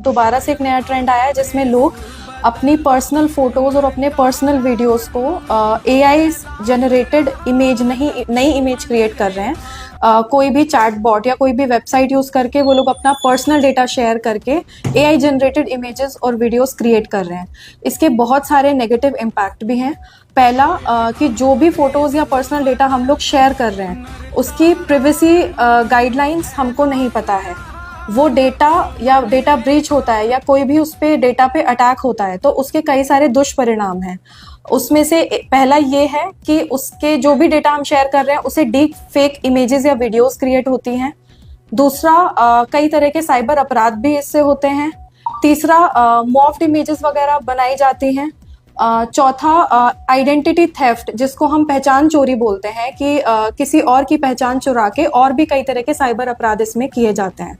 दोबारा से एक नया ट्रेंड आया है जिसमें लोग अपनी पर्सनल फोटोज और अपने पर्सनल वीडियोस को एआई जनरेटेड इमेज नई इमेज क्रिएट कर रहे हैं। कोई भी चैट बॉट या कोई भी वेबसाइट यूज करके वो लोग अपना पर्सनल डेटा शेयर करके एआई जनरेटेड इमेजेस और वीडियोस क्रिएट कर रहे हैं। इसके बहुत सारे नेगेटिव इम्पैक्ट भी हैं। पहला कि जो भी फोटोज या पर्सनल डेटा हम लोग शेयर कर रहे हैं उसकी प्रिवेसी गाइडलाइंस हमको नहीं पता है। वो डेटा या डेटा ब्रीच होता है या कोई भी उस पे डेटा पे अटैक होता है तो उसके कई सारे दुष्परिणाम हैं। उसमें से पहला ये है कि उसके जो भी डेटा हम शेयर कर रहे हैं उसे डीप फेक इमेजेस या वीडियोस क्रिएट होती हैं। दूसरा कई तरह के साइबर अपराध भी इससे होते हैं। तीसरा मॉर्फ्ड इमेजेस वगैरह बनाई जाती हैं। चौथा आइडेंटिटी थेफ्ट जिसको हम पहचान चोरी बोलते हैं कि किसी और की पहचान चुरा के और भी कई तरह के साइबर अपराध इसमें किए जाते हैं।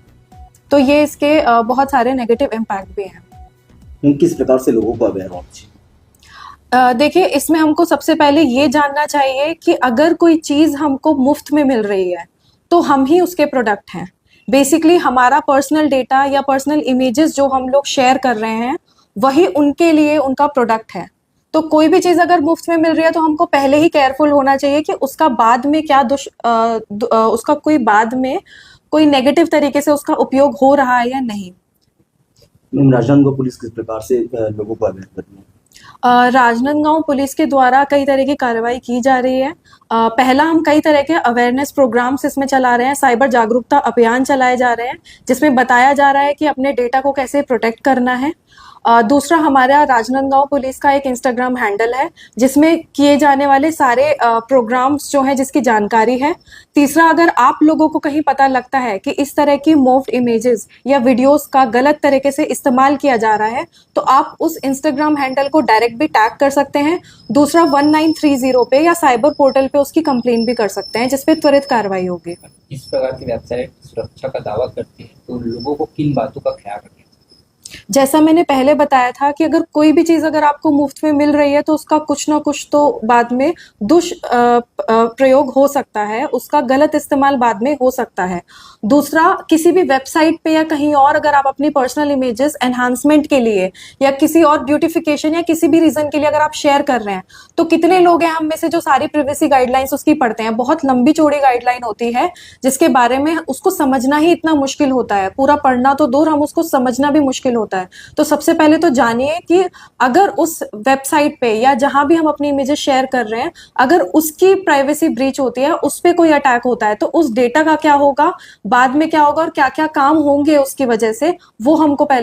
तो ये इसके बहुत सारे नेगेटिव इम्पैक्ट भी हैं। किस प्रकार से लोगों को अवेयर होना चाहिए? देखिए, इसमें हमको सबसे पहले ये जानना चाहिए कि अगर कोई चीज़ हमको मुफ्त में मिल रही है तो हम ही उसके प्रोडक्ट हैं। बेसिकली हमारा पर्सनल डेटा या पर्सनल इमेजेस जो हम लोग शेयर कर रहे हैं वही उनके लिए उनका प्रोडक्ट है। तो कोई भी चीज़ अगर मुफ्त में मिल रही है तो हमको पहले ही केयरफुल होना चाहिए कि उसका बाद में क्या उसका कोई नेगेटिव तरीके से उसका उपयोग हो रहा है या नहीं। राजनांदगांव पुलिस किस प्रकार से लोगों को अवेयर करती है? राजनांदगांव पुलिस के द्वारा कई तरह की कार्रवाई की जा रही है। पहला हम कई तरह के अवेयरनेस प्रोग्राम्स इसमें चला रहे हैं। साइबर जागरूकता अभियान चलाए जा रहे हैं जिसमें बताया जा रहा है कि अपने डेटा को कैसे प्रोटेक्ट करना है। दूसरा हमारा राजनांदगांव पुलिस का एक इंस्टाग्राम हैंडल है जिसमें किए जाने वाले सारे प्रोग्राम्स जो हैं जिसकी जानकारी है। तीसरा, अगर आप लोगों को कहीं पता लगता है कि इस तरह की मॉर्फ्ड इमेजेस या वीडियोस का गलत तरीके से इस्तेमाल किया जा रहा है तो आप उस इंस्टाग्राम हैंडल को डायरेक्ट भी टैग कर सकते हैं। दूसरा 1930 पे या साइबर पोर्टल पे उसकी कंप्लेन भी कर सकते हैं जिसपे त्वरित कार्रवाई होगी। इस प्रकार की वेबसाइट सुरक्षा का दावा करती है तो लोगों को किन बातों का ख्याल रखें? जैसा मैंने पहले बताया था कि अगर कोई भी चीज़ अगर आपको मुफ्त में मिल रही है तो उसका कुछ ना कुछ तो बाद में प्रयोग हो सकता है, उसका गलत इस्तेमाल बाद में हो सकता है। दूसरा, किसी भी वेबसाइट पे या कहीं और अगर आप अपनी पर्सनल इमेजेस एनहांसमेंट के लिए या किसी और ब्यूटिफिकेशन या किसी भी रीजन के लिए अगर आप शेयर कर रहे हैं तो कितने लोग हैं हम में से जो सारी प्रिवेसी गाइडलाइंस उसकी पढ़ते हैं। बहुत लंबी चौड़ी गाइडलाइन होती है जिसके बारे में उसको समझना ही इतना मुश्किल होता है। पूरा पढ़ना तो दूर, हम उसको समझना भी मुश्किल होता है। तो सबसे पहले तो जानिए कि अगर उस वेबसाइट पे या जहां भी हम अपनी इमेजेस शेयर कर रहे हैं अगर उसकी प्राइवेसी ब्रीच होती है, उस पे कोई अटैक होता है तो उस डेटा का क्या होगा, बाद में क्या होगा और क्या क्या काम होंगे उसकी वजह से, वो हमको पहले